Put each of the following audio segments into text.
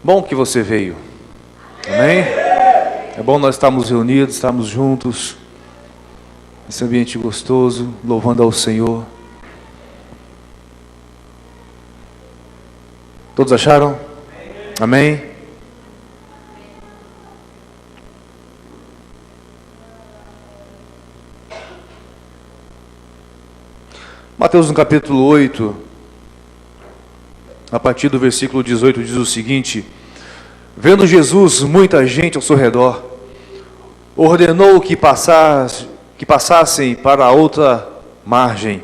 Bom que você veio. Amém? É bom nós estarmos reunidos, estarmos juntos, nesse ambiente gostoso, louvando ao Senhor. Todos acharam? Amém? Mateus no capítulo 8, a partir do versículo 18, diz o seguinte: vendo Jesus muita gente ao seu redor, ordenou que passassem para a outra margem.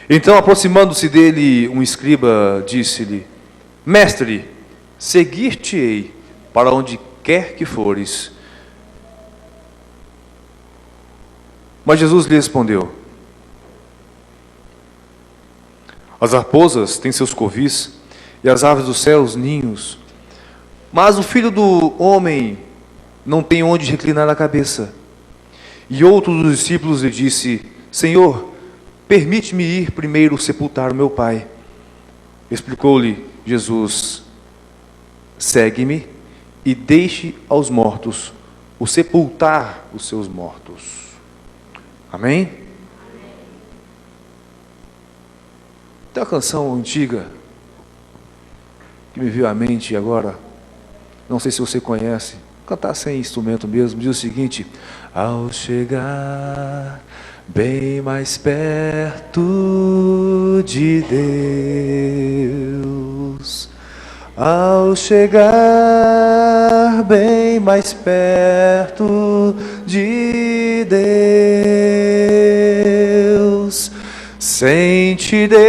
Então, aproximando-se dele, um escriba disse-lhe: Mestre, seguir-te-ei para onde quer que fores. Mas Jesus lhe respondeu: as raposas têm seus covis, e as aves dos céus ninhos, mas o Filho do Homem não tem onde reclinar a cabeça. E outro dos discípulos lhe disse: Senhor, permite-me ir primeiro sepultar o meu pai. Explicou-lhe Jesus: segue-me e deixe aos mortos o sepultar os seus mortos. Amém? Tem uma canção antiga que me veio à mente agora, não sei se você conhece, cantar sem instrumento mesmo, diz o seguinte: ao chegar bem mais perto de Deus, ao chegar bem mais perto de Deus, sentirei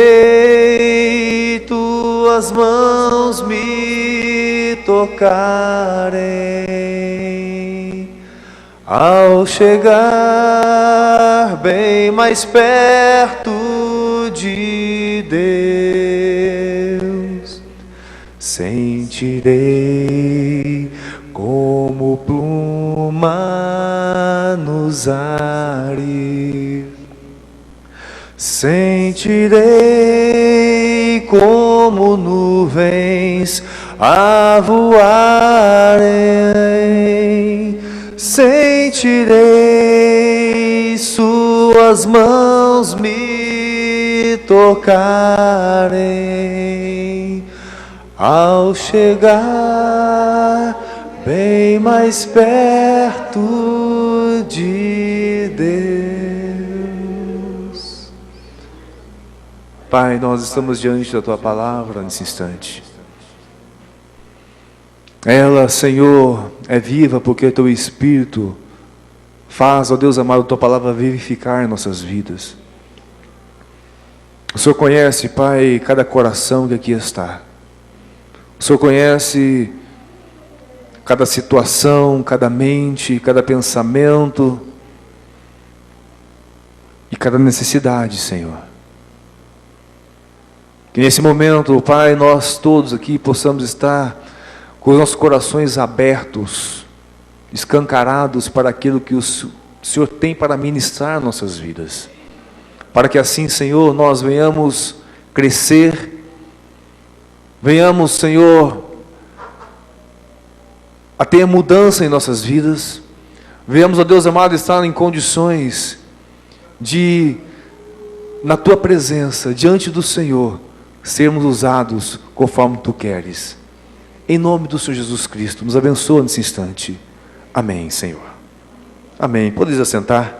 tuas mãos me tocarem. Ao chegar bem mais perto de Deus, sentirei como pluma nos ares, sentirei como nuvens a voarem, sentirei suas mãos me tocarem, ao chegar bem mais perto de Deus. Pai, nós estamos diante da Tua palavra nesse instante. Ela, Senhor, é viva porque Teu Espírito faz, ó Deus amado, Tua palavra vivificar em nossas vidas. O Senhor conhece, Pai, cada coração que aqui está. O Senhor conhece cada situação, cada mente, cada pensamento e cada necessidade, Senhor. Que nesse momento, Pai, nós todos aqui possamos estar com os nossos corações abertos, escancarados para aquilo que o Senhor tem para ministrar nossas vidas. Para que assim, Senhor, nós venhamos crescer, venhamos, Senhor, a ter mudança em nossas vidas, venhamos, ó Deus amado, estar em condições de, na Tua presença, diante do Senhor, sermos usados conforme Tu queres. Em nome do Senhor Jesus Cristo, nos abençoa nesse instante. Amém, Senhor. Amém. Podeis assentar.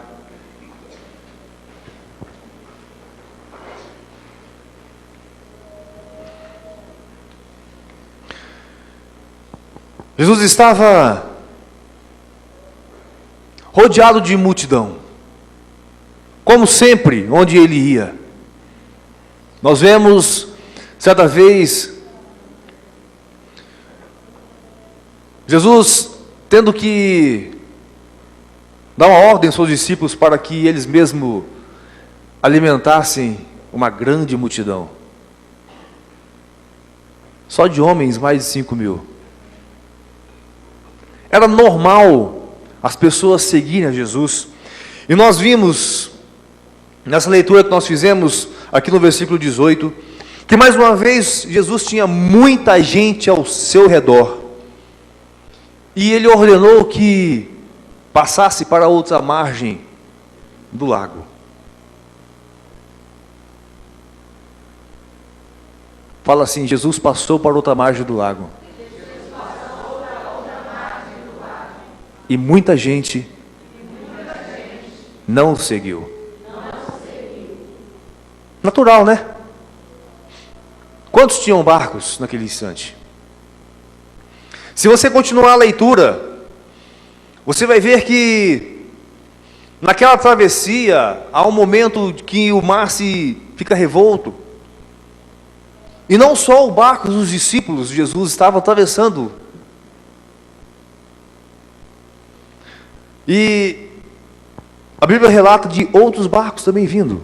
Jesus estava rodeado de multidão, como sempre, onde Ele ia. Nós vemos, certa vez, Jesus tendo que dar uma ordem aos seus discípulos para que eles mesmos alimentassem uma grande multidão. Só de homens, mais de 5.000. Era normal as pessoas seguirem a Jesus. E nós vimos, nessa leitura que nós fizemos, aqui no versículo 18, que mais uma vez Jesus tinha muita gente ao seu redor, e ele ordenou que passasse para outra margem do lago. Fala assim: Jesus passou para outra margem do lago. E muita gente não o seguiu. Natural, né? Quantos tinham barcos naquele instante? Se você continuar a leitura, você vai ver que naquela travessia há um momento que o mar se fica revolto. E não só o barco dos discípulos de Jesus estavam atravessando. E a Bíblia relata de outros barcos também vindo.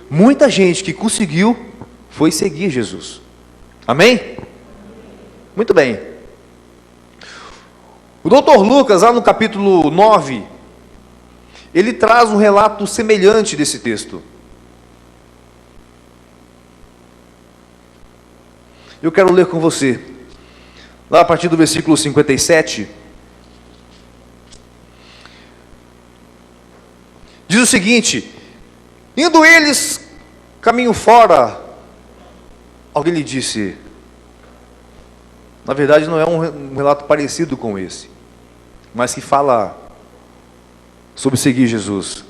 Muita gente que conseguiu foi seguir Jesus. Amém? Muito bem. O Dr. Lucas, lá no capítulo 9, ele traz um relato semelhante desse texto. Eu quero ler com você, lá a partir do versículo 57. Diz o seguinte: indo eles caminho fora, alguém lhe disse. Na verdade não é um relato parecido com esse, mas que fala sobre seguir Jesus.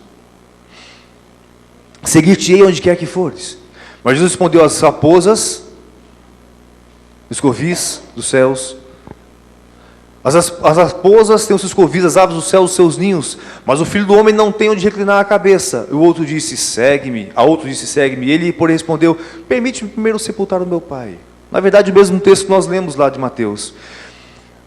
Seguir-te-ei onde quer que fores. Mas Jesus respondeu: as raposas, os corvis dos céus, as raposas têm os seus corvis, as aves dos céus os seus ninhos, mas o Filho do Homem não tem onde reclinar a cabeça. O outro disse: segue-me. A outro disse: segue-me. Ele, porém, respondeu: permite-me primeiro sepultar o meu pai. Na verdade, o mesmo texto que nós lemos lá de Mateus.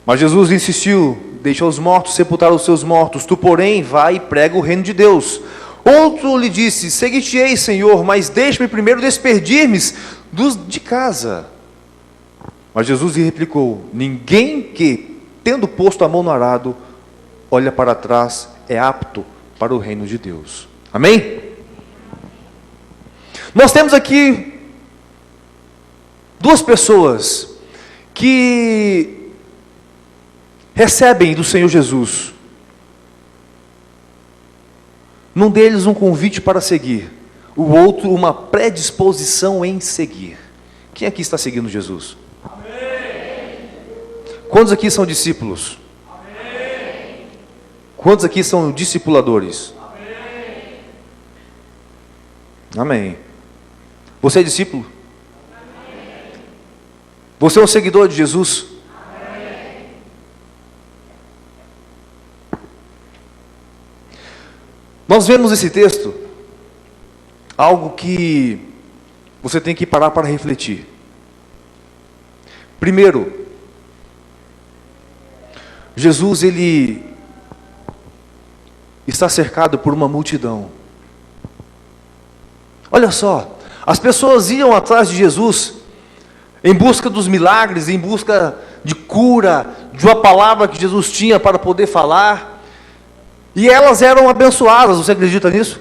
Mas Jesus insistiu: deixa os mortos sepultar os seus mortos, tu, porém, vai e prega o reino de Deus. Outro lhe disse: seguir-te-ei, Senhor, mas deixe-me primeiro despedir-me de casa. Mas Jesus lhe replicou: ninguém que, tendo posto a mão no arado, olha para trás, é apto para o reino de Deus. Amém? Nós temos aqui duas pessoas que recebem do Senhor Jesus. Num deles um convite para seguir, o outro uma predisposição em seguir. Quem aqui está seguindo Jesus? Amém. Quantos aqui são discípulos? Amém. Quantos aqui são discipuladores? Amém. Amém. Você é discípulo? Amém. Você é um seguidor de Jesus? Amém. Nós vemos nesse texto algo que você tem que parar para refletir. Primeiro, Jesus, ele está cercado por uma multidão. Olha só, as pessoas iam atrás de Jesus em busca dos milagres, em busca de cura, de uma palavra que Jesus tinha para poder falar, e elas eram abençoadas. Você acredita nisso?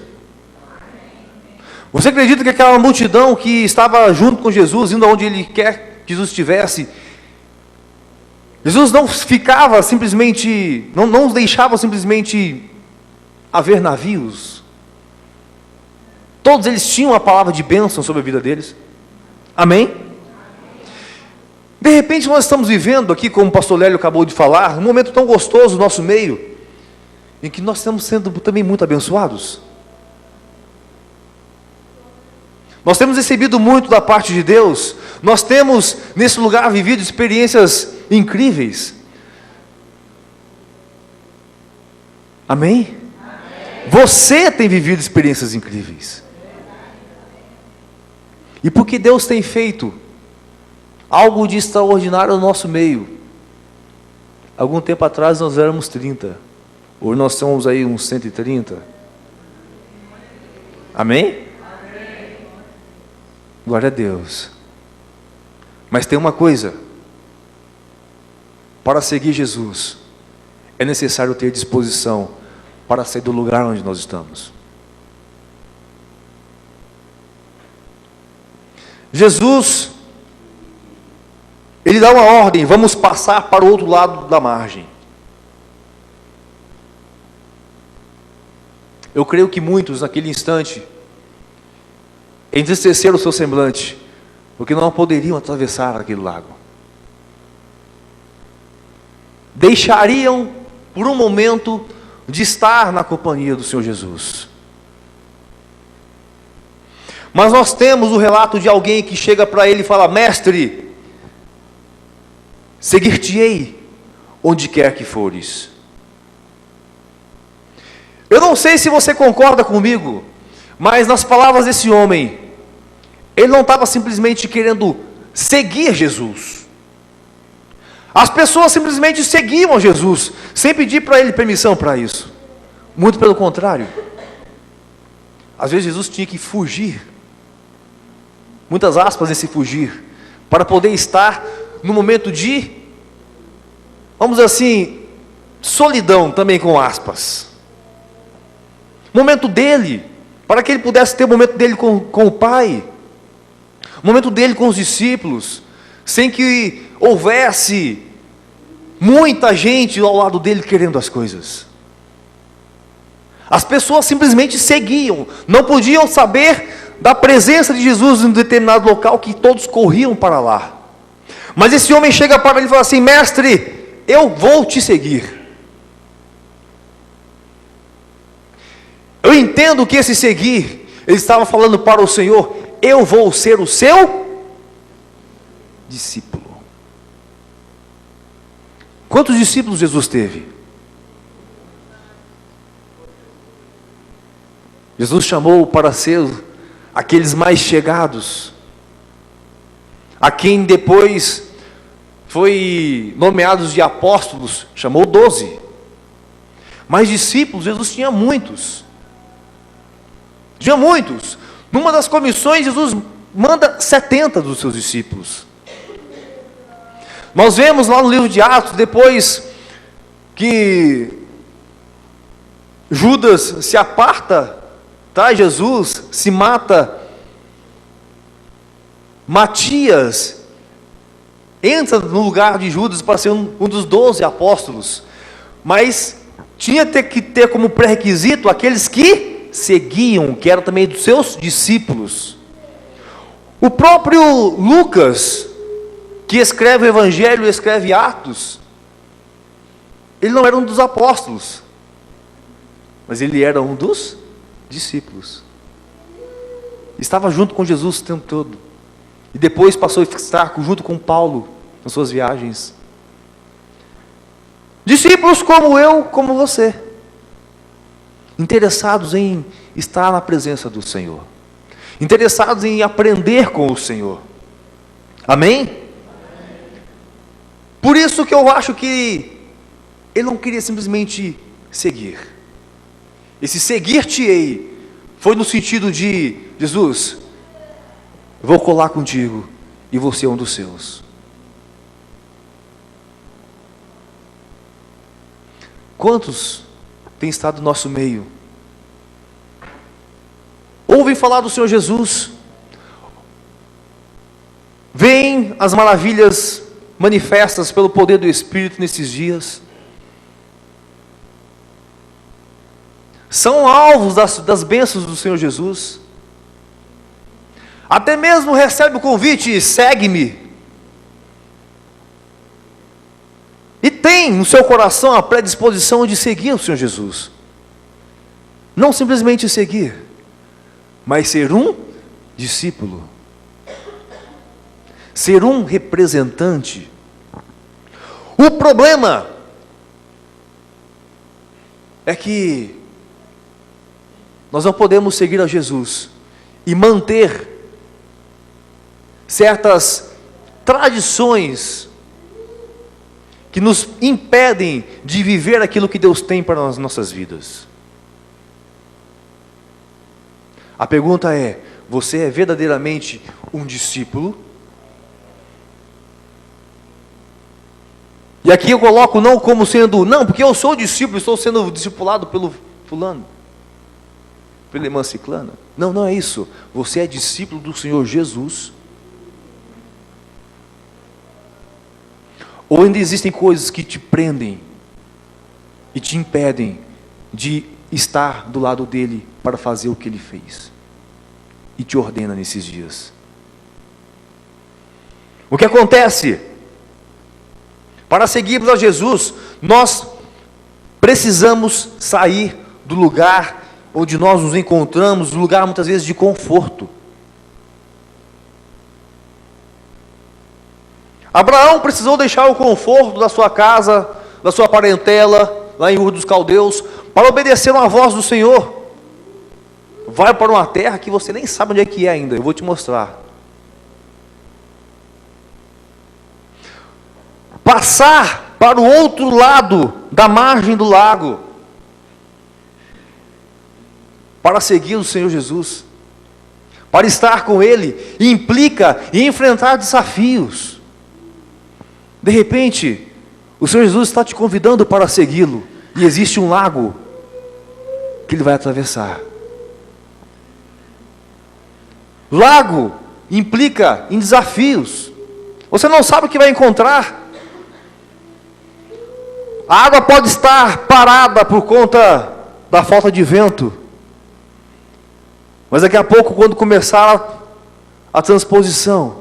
Você acredita que aquela multidão que estava junto com Jesus, indo aonde Ele quer que Jesus estivesse, Jesus não ficava simplesmente, não os deixava simplesmente haver navios. Todos eles tinham a palavra de bênção sobre a vida deles. Amém? De repente nós estamos vivendo aqui, como o pastor Lélio acabou de falar, um momento tão gostoso no nosso meio, em que nós estamos sendo também muito abençoados. Nós temos recebido muito da parte de Deus. Nós temos nesse lugar vivido experiências incríveis. Amém? Amém. Você tem vivido experiências incríveis. E porque Deus tem feito algo de extraordinário no nosso meio. Algum tempo atrás nós éramos 30. Hoje nós somos aí uns 130. Amém? Glória a Deus. Mas tem uma coisa: para seguir Jesus, é necessário ter disposição para sair do lugar onde nós estamos. Jesus, ele dá uma ordem: vamos passar para o outro lado da margem. Eu creio que muitos, naquele instante, entristeceram o seu semblante, porque não poderiam atravessar aquele lago. Deixariam, por um momento, de estar na companhia do Senhor Jesus. Mas nós temos o relato de alguém que chega para ele e fala: mestre, seguir-te-ei onde quer que fores. Eu não sei se você concorda comigo, mas nas palavras desse homem, ele não estava simplesmente querendo seguir Jesus. As pessoas simplesmente seguiam Jesus, sem pedir para ele permissão para isso. Muito pelo contrário. Às vezes Jesus tinha que fugir, muitas aspas nesse fugir, para poder estar no momento de, vamos dizer assim, solidão também com aspas. Momento dele, para que ele pudesse ter o momento dele com o Pai, o momento dele com os discípulos, sem que houvesse muita gente ao lado dele querendo as coisas. As pessoas simplesmente seguiam, não podiam saber da presença de Jesus em um determinado local, que todos corriam para lá. Mas esse homem chega para ele e fala assim: mestre, eu vou te seguir. Eu entendo que esse seguir, ele estava falando para o Senhor: eu vou ser o seu discípulo. Quantos discípulos Jesus teve? Jesus chamou para ser aqueles mais chegados, a quem depois foi nomeados de apóstolos, chamou 12. Mas discípulos, Jesus tinha muitos. Tinha muitos. Numa das comissões, Jesus manda 70 dos seus discípulos. Nós vemos lá no livro de Atos, depois que Judas se aparta, traz Jesus, se mata, Matias entra no lugar de Judas para ser um dos 12 apóstolos, mas tinha que ter como pré-requisito aqueles que seguiam, que eram também dos seus discípulos. O próprio Lucas, que escreve o Evangelho e escreve Atos, ele não era um dos apóstolos, mas ele era um dos discípulos. Estava junto com Jesus o tempo todo. E depois passou a estar junto com Paulo nas suas viagens. Discípulos como eu, como você, interessados em estar na presença do Senhor, interessados em aprender com o Senhor. Amém? Por isso que eu acho que ele não queria simplesmente seguir. Esse seguir-te-ei foi no sentido de: Jesus, vou colar contigo e você é um dos seus. Quantos têm estado no nosso meio? Ouvem falar do Senhor Jesus, veem as maravilhas manifestas pelo poder do Espírito nesses dias, são alvos das bênçãos do Senhor Jesus, até mesmo recebe o convite: segue-me, e tem no seu coração a predisposição de seguir o Senhor Jesus. Não simplesmente seguir, mas ser um discípulo, ser um representante. O problema é que nós não podemos seguir a Jesus e manter certas tradições que nos impedem de viver aquilo que Deus tem para as nossas vidas. A pergunta é: você é verdadeiramente um discípulo? E aqui eu coloco não como sendo, não, porque eu sou discípulo, estou sendo discipulado pelo fulano, pela irmã ciclana. Não, não é isso. Você é discípulo do Senhor Jesus, Ou ainda existem coisas que te prendem e te impedem de estar do lado dele para fazer o que ele fez e te ordena nesses dias? O que acontece? Para seguirmos a Jesus, nós precisamos sair do lugar onde nós nos encontramos, do lugar muitas vezes de conforto. Abraão precisou deixar o conforto da sua casa, da sua parentela, lá em Ur dos Caldeus, para obedecer uma voz do Senhor. Vai para uma terra que você nem sabe onde é que é ainda, eu vou te mostrar. Passar para o outro lado da margem do lago, para seguir o Senhor Jesus, para estar com Ele, implica em enfrentar desafios. De repente, o Senhor Jesus está te convidando para segui-lo, e existe um lago que Ele vai atravessar. Lago implica em desafios. Você não sabe o que vai encontrar. A água pode estar parada por conta da falta de vento, mas daqui a pouco, quando começar a transposição,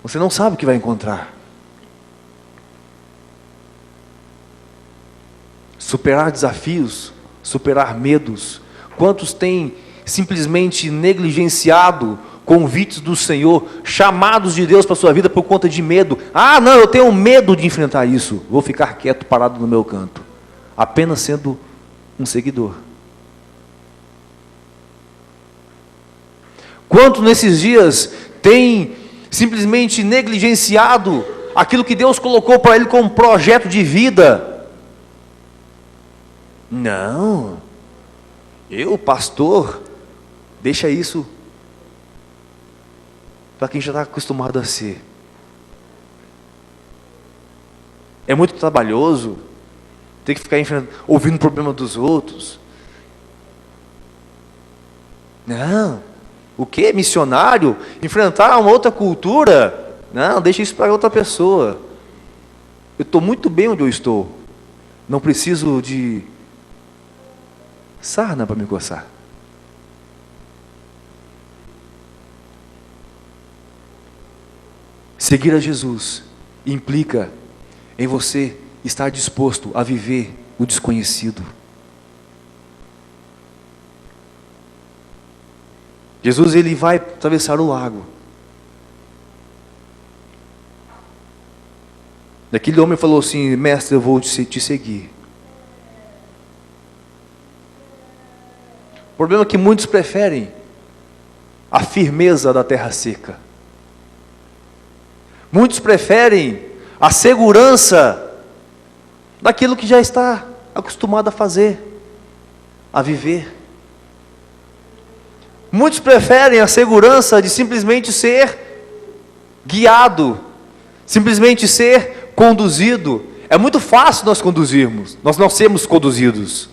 você não sabe o que vai encontrar. Superar desafios, superar medos. Quantos têm simplesmente negligenciado convites do Senhor, chamados de Deus para a sua vida por conta de medo? Ah, não, eu tenho medo de enfrentar isso, vou ficar quieto, parado no meu canto, apenas sendo um seguidor. Quanto nesses dias tem simplesmente negligenciado aquilo que Deus colocou para ele como projeto de vida? Não, eu, pastor, deixa isso para quem já está acostumado a ser. É muito trabalhoso, tem que ficar ouvindo o problema dos outros. Não, o que? Missionário? Enfrentar uma outra cultura? Não, deixa isso para outra pessoa. Eu estou muito bem onde eu estou. Não preciso de sarna para me coçar. Seguir a Jesus implica em você estar disposto a viver o desconhecido. Jesus, ele vai atravessar o lago. Aquele homem falou assim: mestre, eu vou te seguir. O problema é que muitos preferem a firmeza da terra seca. Muitos preferem a segurança daquilo que já está acostumado a fazer, a viver. Muitos preferem a segurança de simplesmente ser guiado, simplesmente ser conduzido. É muito fácil nós conduzirmos, nós não sermos conduzidos.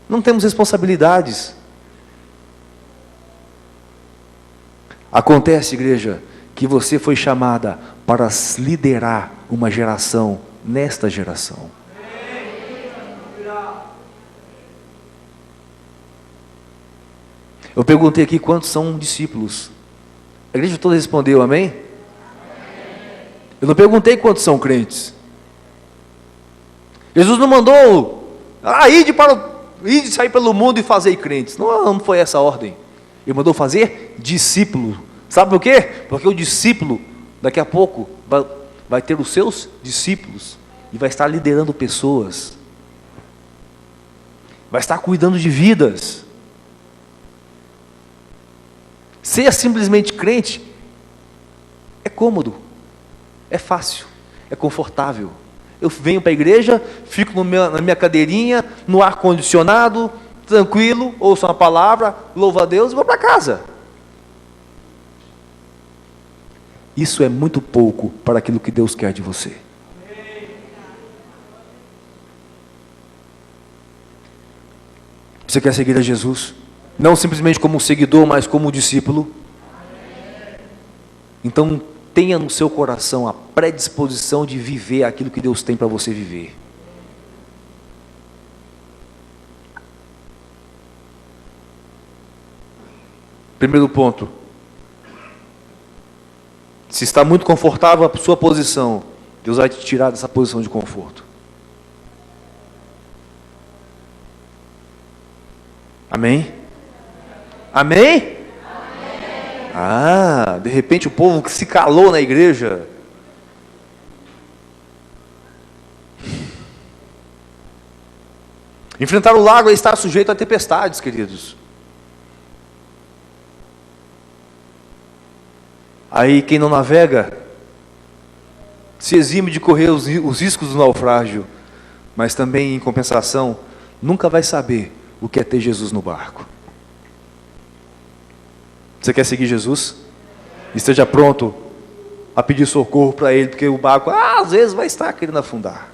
Não temos responsabilidades. Acontece, igreja, que você foi chamada para liderar uma geração nesta geração. Eu perguntei aqui quantos são discípulos. A igreja toda respondeu amém? Eu não perguntei quantos são crentes. Jesus não mandou ide sair pelo mundo e fazer crentes. Não foi essa a ordem. Ele mandou fazer discípulo. Sabe por quê? Porque o discípulo, daqui a pouco, vai ter os seus discípulos e vai estar liderando pessoas, vai estar cuidando de vidas. Ser simplesmente crente é cômodo, é fácil, é confortável. Eu venho para a igreja, fico na minha cadeirinha, no ar-condicionado, tranquilo, ouço uma palavra, louvo a Deus e vou para casa. Isso é muito pouco para aquilo que Deus quer de você. Você quer seguir a Jesus? Não simplesmente como um seguidor, mas como um discípulo? Então, tenha no seu coração a predisposição de viver aquilo que Deus tem para você viver. Primeiro ponto. Se está muito confortável a sua posição, Deus vai te tirar dessa posição de conforto. Amém? Amém? Ah, de repente o povo que se calou na igreja. Enfrentar o lago é estar sujeito a tempestades, queridos. Aí quem não navega se exime de correr os riscos do naufrágio, mas também, em compensação, nunca vai saber o que é ter Jesus no barco. Você quer seguir Jesus? Esteja pronto a pedir socorro para Ele, porque o barco, às vezes, vai estar querendo afundar.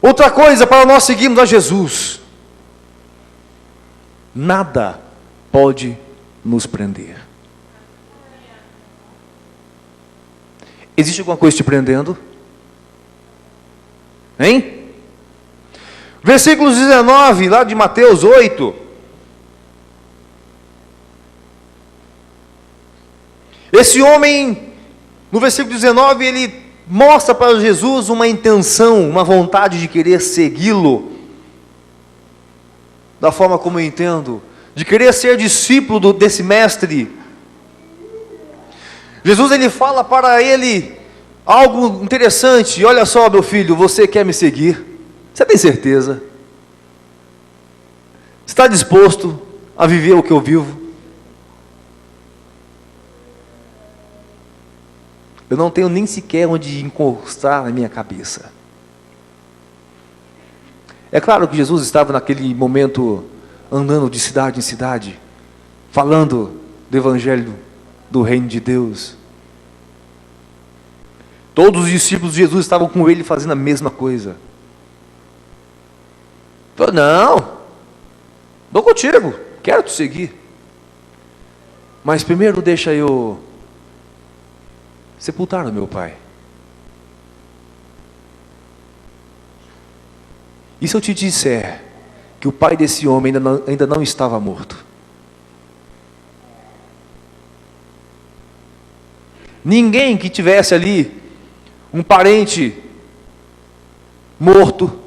Outra coisa para nós seguirmos a Jesus: nada pode nos prender. Existe alguma coisa te prendendo? Hein? Versículos 19, lá de Mateus 8. Esse homem, no versículo 19, ele mostra para Jesus uma intenção, uma vontade de querer segui-lo, da forma como eu entendo, de querer ser discípulo desse mestre. Jesus, ele fala para ele algo interessante: olha só, meu filho, você quer me seguir? Você tem certeza? Está disposto a viver o que eu vivo? Eu não tenho nem sequer onde encostar na minha cabeça. É claro que Jesus estava naquele momento andando de cidade em cidade, falando do evangelho do reino de Deus. Todos os discípulos de Jesus estavam com ele fazendo a mesma coisa. Falou: não, vou contigo, quero te seguir, mas primeiro deixa eu sepultar o meu pai. E se eu te disser que o pai desse homem ainda não estava morto? Ninguém que tivesse ali um parente morto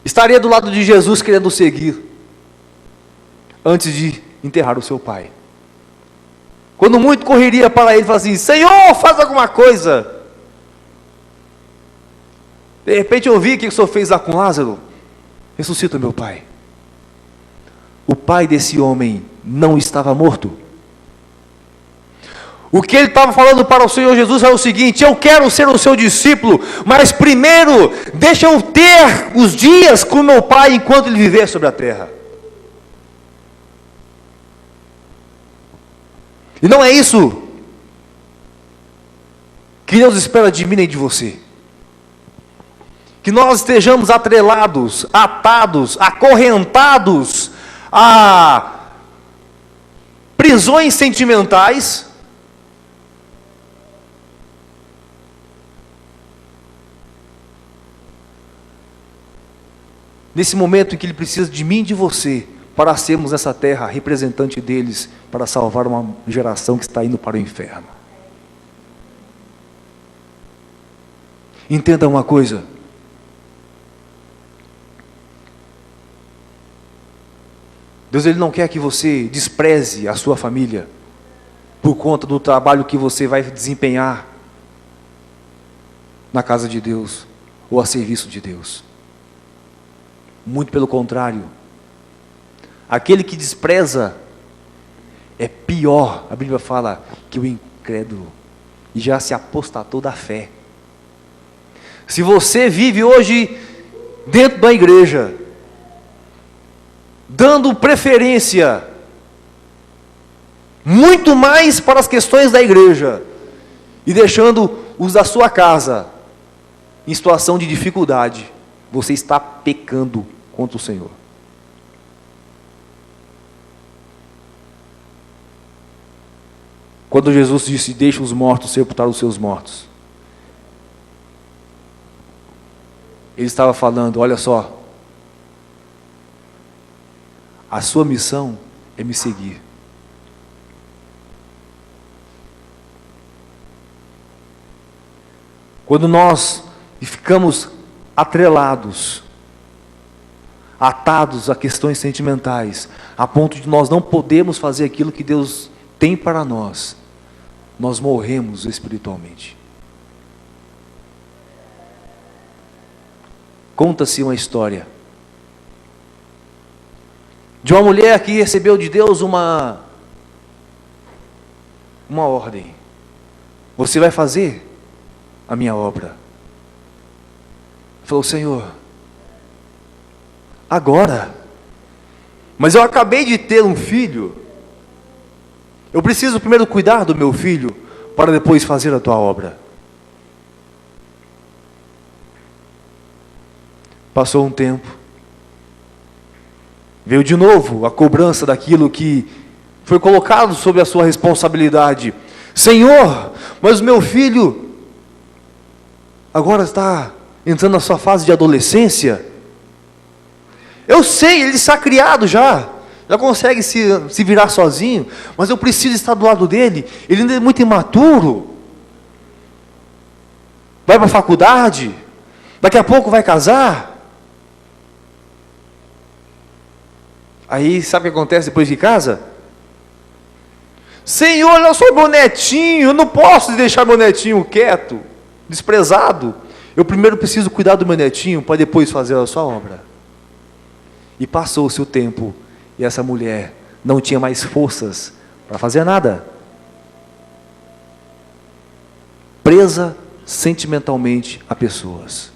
estaria do lado de Jesus querendo seguir antes de enterrar o seu pai. Quando muito correria para ele, fala assim: Senhor, faz alguma coisa. De repente eu vi o que o Senhor fez lá com Lázaro. Ressuscita meu pai. O pai desse homem não estava morto. O que ele estava falando para o Senhor Jesus é o seguinte: eu quero ser o seu discípulo, mas primeiro deixa eu ter os dias com meu pai enquanto ele viver sobre a terra. E não é isso que Deus espera de mim nem de você. Que nós estejamos atrelados, atados, acorrentados a prisões sentimentais, nesse momento em que Ele precisa de mim e de você, para sermos nessa terra representante deles, para salvar uma geração que está indo para o inferno. Entenda uma coisa: Deus, Ele não quer que você despreze a sua família por conta do trabalho que você vai desempenhar na casa de Deus ou a serviço de Deus. Muito pelo contrário. Aquele que despreza é pior, a Bíblia fala, que o incrédulo, e já se apostatou da fé. Se você vive hoje dentro da igreja, dando preferência muito mais para as questões da igreja, e deixando os da sua casa em situação de dificuldade, você está pecando contra o Senhor. Quando Jesus disse: deixa os mortos sepultar os seus mortos, Ele estava falando: olha só, a sua missão é me seguir. Quando nós ficamos atrelados, atados a questões sentimentais, a ponto de nós não podermos fazer aquilo que Deus tem para nós, nós morremos espiritualmente. Conta-se uma história de uma mulher que recebeu de Deus uma ordem: você vai fazer a minha obra. Falou: Senhor, agora, mas eu acabei de ter um filho, eu preciso primeiro cuidar do meu filho, para depois fazer a tua obra. Passou um tempo, veio de novo a cobrança daquilo que foi colocado sob a sua responsabilidade. Senhor, mas o meu filho agora está entrando na sua fase de adolescência. Eu sei, ele está criado já consegue se virar sozinho, mas eu preciso estar do lado dele. Ele ainda é muito imaturo, vai para a faculdade, daqui a pouco vai casar. Aí sabe o que acontece depois de casa? Senhor, eu sou meu netinho, eu não posso deixar meu netinho quieto, desprezado. Eu primeiro preciso cuidar do meu netinho, para depois fazer a sua obra. E passou-se o tempo, e essa mulher não tinha mais forças para fazer nada. Presa sentimentalmente a pessoas.